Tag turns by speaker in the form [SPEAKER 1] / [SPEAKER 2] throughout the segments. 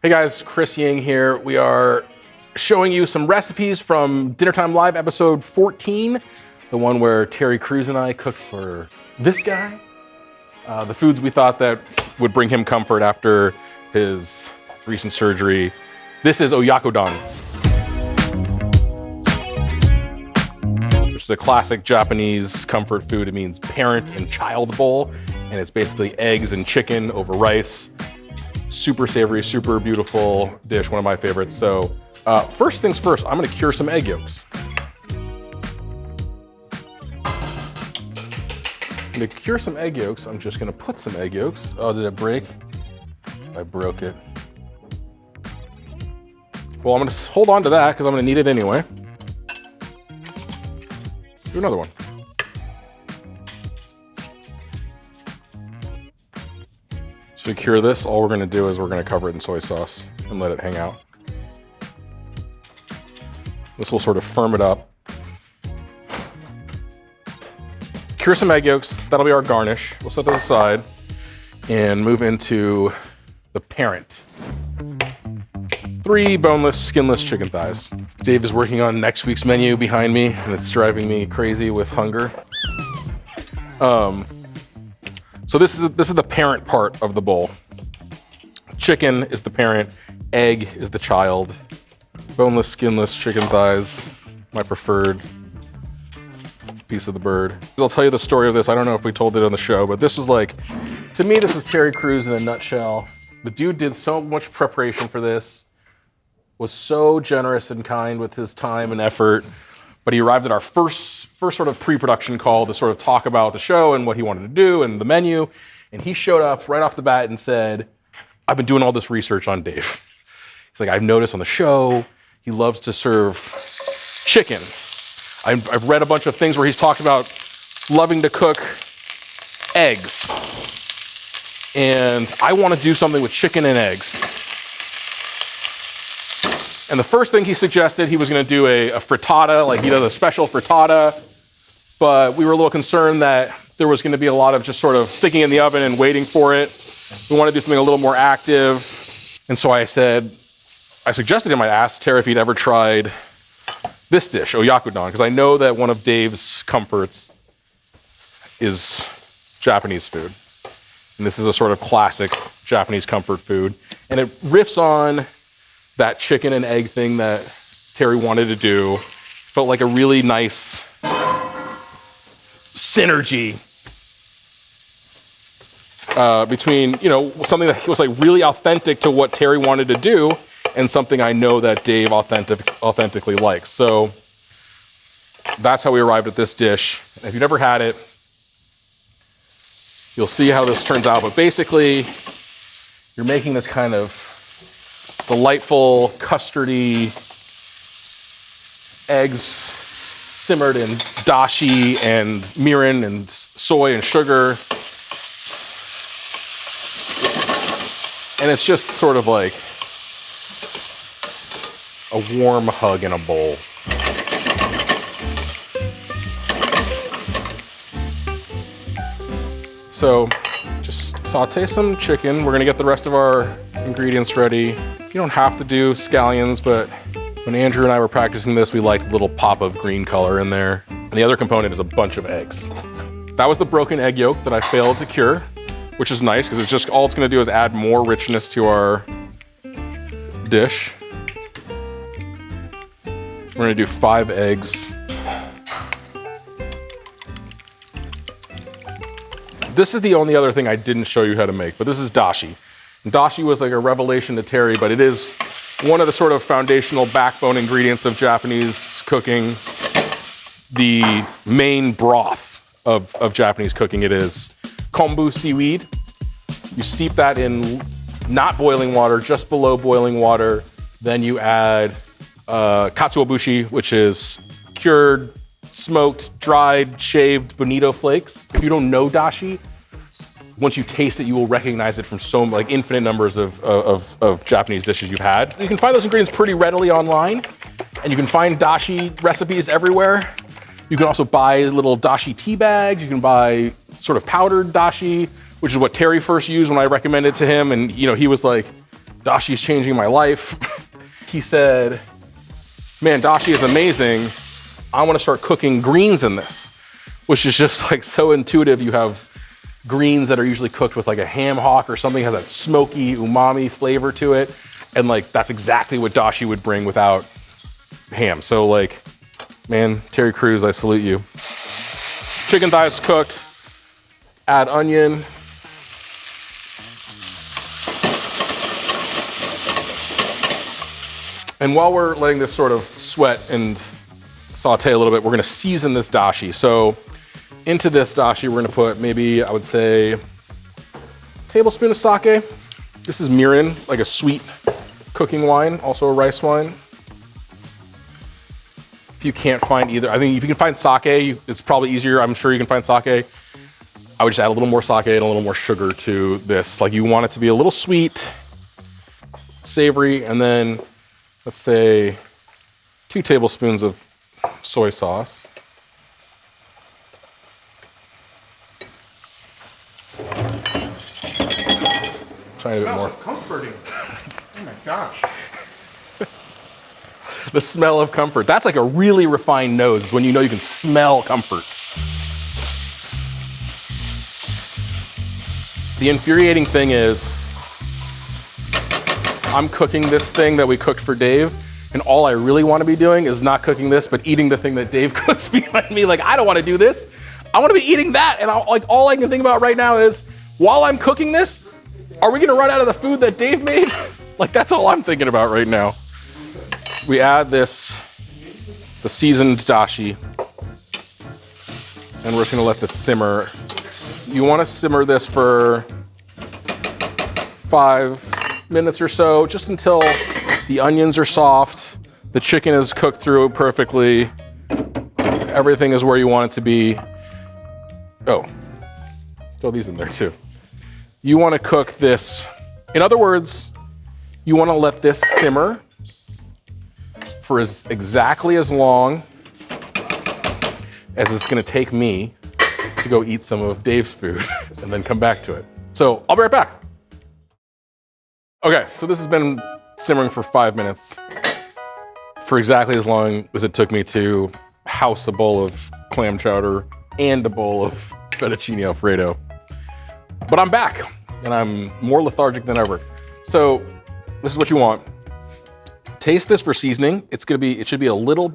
[SPEAKER 1] Hey guys, Chris Ying here. We are showing you some recipes from Dinner Time Live episode 14, the one where Terry Crews and I cooked for this guy. The foods we thought that would bring him comfort after his recent surgery. This is Oyakodon, which is a classic Japanese comfort food. It means parent and child bowl, and it's basically eggs and chicken over rice. Super savory, super beautiful dish, one of my favorites. So first things first, I'm gonna cure some egg yolks. To cure some egg yolks, I'm just gonna put some egg yolks. Oh, did it break? I broke it. Well, I'm gonna hold on to that because I'm gonna need it anyway. Do another one. To cure this, all we're gonna do is we're gonna cover it in soy sauce and let it hang out. This will sort of firm it up. Cure some egg yolks, that'll be our garnish. We'll set those aside and move into the parent. 3 boneless, skinless chicken thighs. Dave is working on next week's menu behind me, and it's driving me crazy with hunger. So this is the parent part of the bowl. Chicken is the parent, egg is the child. Boneless, skinless chicken thighs, my preferred piece of the bird. I'll tell you the story of this. I don't know if we told it on the show, but this was like, to me, this is Terry Crews in a nutshell. The dude did so much preparation for this, was so generous and kind with his time and effort, but he arrived at our first sort of pre-production call to sort of talk about the show and what he wanted to do and the menu. And he showed up right off the bat and said, I've been doing all this research on Dave. He's like, I've noticed on the show, he loves to serve chicken. I've read a bunch of things where he's talked about loving to cook eggs. And I want to do something with chicken and eggs. And the first thing he suggested, he was going to do a frittata, like he does a special frittata. But we were a little concerned that there was going to be a lot of just sort of sticking in the oven and waiting for it. We want to do something a little more active. And so I suggested him, I asked Terry if he'd ever tried this dish, Oyakodon, because I know that one of Dave's comforts is Japanese food. And this is a sort of classic Japanese comfort food. And it riffs on that chicken and egg thing that Terry wanted to do. Felt like a really nice synergy between, something that was like really authentic to what Terry wanted to do and something I know that Dave authentically likes. So that's how we arrived at this dish. And if you've never had it, you'll see how this turns out. But basically, you're making this kind of delightful, custardy eggs simmered in dashi and mirin and soy and sugar. And it's just sort of like a warm hug in a bowl. So just saute some chicken. We're gonna get the rest of our ingredients ready. You don't have to do scallions, but when Andrew and I were practicing this, we liked a little pop of green color in there. And the other component is a bunch of eggs. That was the broken egg yolk that I failed to cure, which is nice because all it's gonna do is add more richness to our dish. We're gonna do 5 eggs. This is the only other thing I didn't show you how to make, but this is dashi. And dashi was like a revelation to Terry, but it is one of the sort of foundational backbone ingredients of Japanese cooking. The main broth of Japanese cooking, it is kombu seaweed. You steep that in not boiling water, just below boiling water. Then you add katsuobushi, which is cured, smoked, dried, shaved bonito flakes. If you don't know dashi, once you taste it, you will recognize it from infinite numbers of Japanese dishes you've had. You can find those ingredients pretty readily online, and you can find dashi recipes everywhere. You can also buy little dashi tea bags. You can buy sort of powdered dashi, which is what Terry first used when I recommended it to him. And he was like, Dashi is changing my life. He said, man, dashi is amazing. I want to start cooking greens in this, which is just like so intuitive. You have greens that are usually cooked with like a ham hock or something, has that smoky umami flavor to it. And like, that's exactly what dashi would bring without ham. So like, man, Terry Crews, I salute you. Chicken thighs cooked, add onion. And while we're letting this sort of sweat and saute a little bit, we're gonna season this dashi. So into this dashi, we're gonna put maybe, I would say, a tablespoon of sake. This is mirin, like a sweet cooking wine, also a rice wine. If you can't find either, I think if you can find sake, it's probably easier. I'm sure you can find sake. I would just add a little more sake and a little more sugar to this. Like you want it to be a little sweet, savory, and then let's say 2 tablespoons of soy sauce. Try a bit more.
[SPEAKER 2] So comforting. Oh my gosh.
[SPEAKER 1] The smell of comfort. That's like a really refined nose when you know you can smell comfort. The infuriating thing is, I'm cooking this thing that we cooked for Dave, and all I really want to be doing is not cooking this, but eating the thing that Dave cooked behind me. Like, I don't want to do this. I want to be eating that, and all I can think about right now is, while I'm cooking this, are we gonna run out of the food that Dave made? Like, that's all I'm thinking about right now. We add the seasoned dashi, and we're just gonna let this simmer. You wanna simmer this for 5 minutes or so, just until the onions are soft, the chicken is cooked through perfectly, everything is where you want it to be. Oh, throw these in there too. You wanna cook this, in other words, you wanna let this simmer for exactly as long as it's gonna take me to go eat some of Dave's food and then come back to it. So I'll be right back. Okay, so this has been simmering for 5 minutes, for exactly as long as it took me to house a bowl of clam chowder and a bowl of fettuccine Alfredo. But I'm back, and I'm more lethargic than ever. So this is what you want. Taste this for seasoning. It should be a little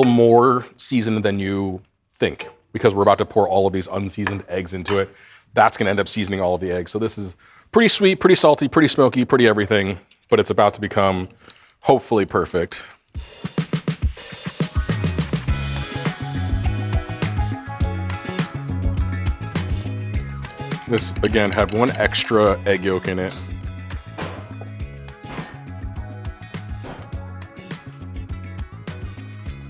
[SPEAKER 1] more seasoned than you think, because we're about to pour all of these unseasoned eggs into it. That's gonna end up seasoning all of the eggs. So this is pretty sweet, pretty salty, pretty smoky, pretty everything, but it's about to become hopefully perfect. This, again, had 1 extra egg yolk in it.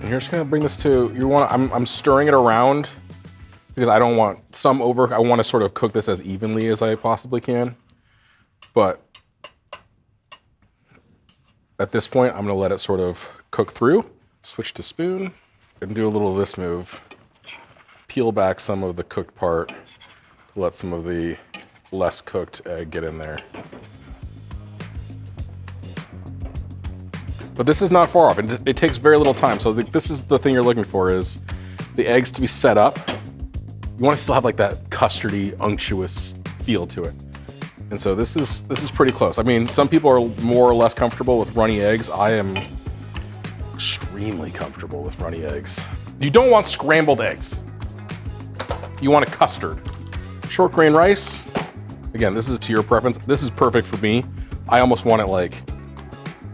[SPEAKER 1] And you're just gonna bring this to, I'm stirring it around because I don't want I want to sort of cook this as evenly as I possibly can. But at this point, I'm gonna let it sort of cook through. Switch to spoon and do a little of this move. Peel back some of the cooked part. Let some of the less cooked egg get in there. But this is not far off. It takes very little time. So this is the thing you're looking for, is the eggs to be set up. You want to still have like that custardy, unctuous feel to it. And so this is pretty close. I mean, some people are more or less comfortable with runny eggs. I am extremely comfortable with runny eggs. You don't want scrambled eggs. You want a custard. Short grain rice. Again, this is to your preference. This is perfect for me. I almost want it like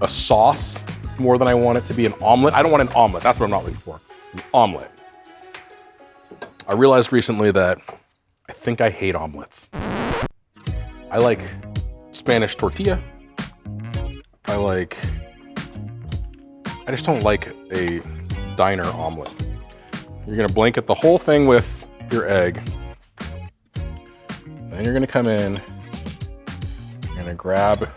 [SPEAKER 1] a sauce more than I want it to be an omelet. I don't want an omelet. That's what I'm not looking for. An omelet. I realized recently that I think I hate omelets. I like Spanish tortilla. I just don't like a diner omelet. You're gonna blanket the whole thing with your egg. Then you're gonna come in, you're gonna grab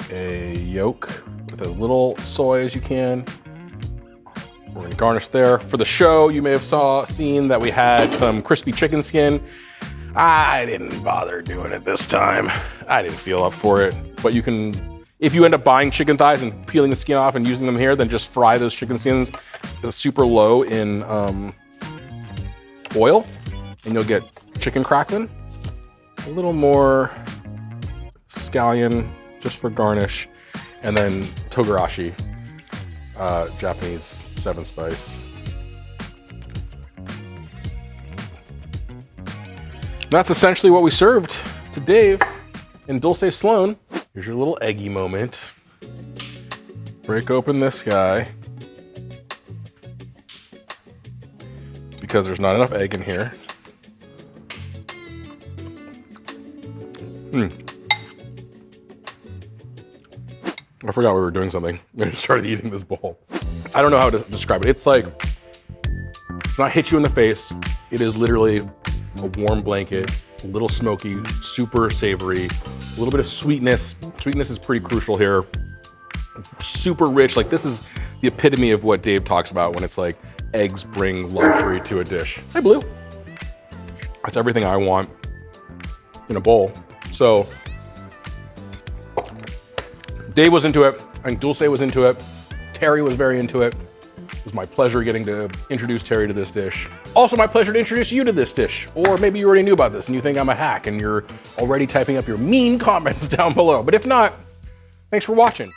[SPEAKER 1] a yolk with as little soy as you can. We're gonna garnish there. For the show, you may have seen that we had some crispy chicken skin. I didn't bother doing it this time. I didn't feel up for it. But you can, if you end up buying chicken thighs and peeling the skin off and using them here, then just fry those chicken skins super low in oil, and you'll get chicken crackling. A little more scallion just for garnish, and then togarashi, Japanese 7-spice. That's essentially what we served to Dave in Dulcè Sloan. Here's your little eggy moment. Break open this guy, because there's not enough egg in here. I forgot we were doing something. I just started eating this bowl. I don't know how to describe it. It's like, it's not hit you in the face. It is literally a warm blanket, a little smoky, super savory, a little bit of sweetness. Sweetness is pretty crucial here. Super rich. Like, this is the epitome of what Dave talks about when it's like eggs bring luxury to a dish. Hey, Blue. That's everything I want in a bowl. So Dave was into it. I think Dulcè was into it. Terry was very into it. It was my pleasure getting to introduce Terry to this dish. Also my pleasure to introduce you to this dish. Or maybe you already knew about this and you think I'm a hack and you're already typing up your mean comments down below. But if not, thanks for watching.